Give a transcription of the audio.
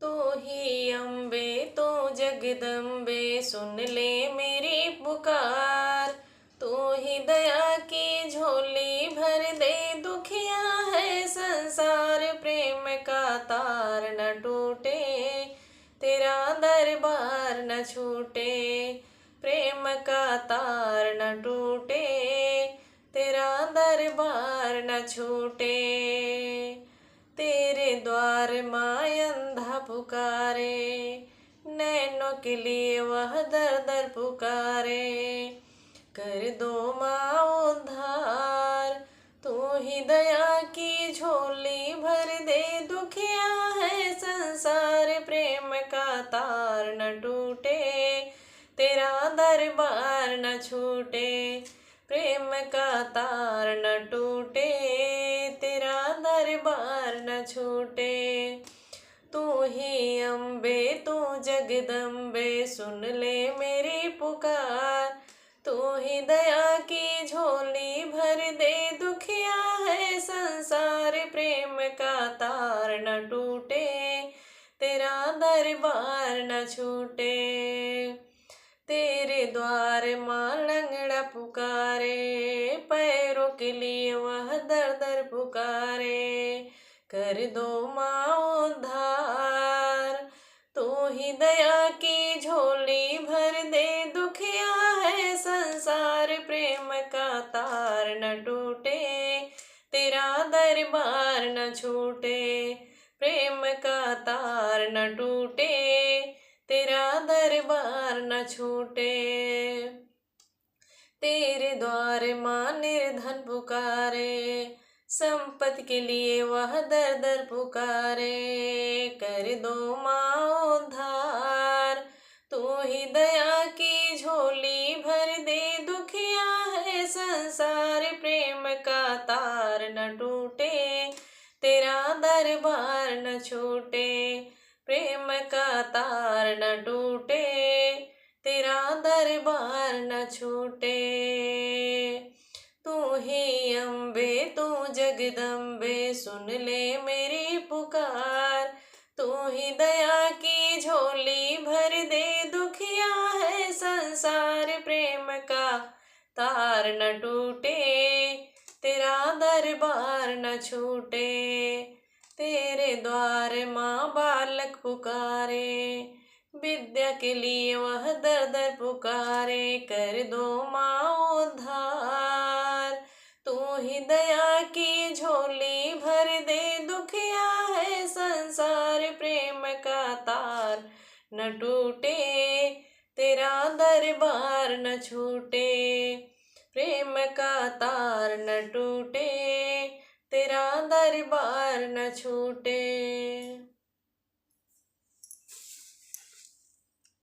तू ही अम्बे तू जगदम्बे सुन ले मेरी पुकार। तू ही दया की झोली भर दे, दुखिया है संसार। प्रेम का तार न टूटे, तेरा दरबार न छूटे। प्रेम का तार न टूटे, तेरा दरबार न छूटे। तेरे द्वार माँ अंधा पुकारे, नैनों के लिए वह दर दर पुकारे। कर दो माँ उद्धार, तू ही दया की झोली भर दे, दुखिया है संसार। प्रेम का तार न टूटे, तेरा दरबार न छूटे। प्रेम का तार न टूटे, तेरा दरबार न छूटे। तू ही अम्बे तू जगदम्बे सुन ले मेरी पुकार। तू ही दया की झोली भर दे, दुखिया है संसार। प्रेम का तार न टूटे, तेरा दरबार न छूटे। तेरे द्वार माँ लंगड़ा पुकारे, पैरों के लिए वह दर दर पुकारे। कर दो माँ उद्धार, तू ही दया की झोली भर दे, दुखिया है संसार। प्रेम का तार न टूटे, तेरा दरबार न छूटे। प्रेम का तार न टूटे, तेरा दरबार न छूटे। तेरे द्वार माँ निर्धन पुकारे, संपत्ति के लिए वह दर दर पुकारे। कर दो माँ उद्धार, तू ही दया की झोली भर दे, दुखिया है संसार। प्रेम का तार न टूटे, तेरा दरबार न छूटे। प्रेम का तार न टूटे, तेरा दरबार न छूटे। तू ही अम्बे तू जगदम्बे सुन ले मेरी पुकार। तू ही दया की झोली भर दे, दुखिया है संसार। प्रेम का तार न टूटे, तेरा दरबार न छूटे। तेरे द्वार माँ बालक पुकारे, विद्या के लिए वह दर दर पुकारे। कर दो माँ उद्धार, तू ही दया की झोली भर दे, दुखिया है संसार। प्रेम का तार न टूटे, तेरा दरबार न छूटे। प्रेम का तार न टूटे, तेरा दरबार न छूटे।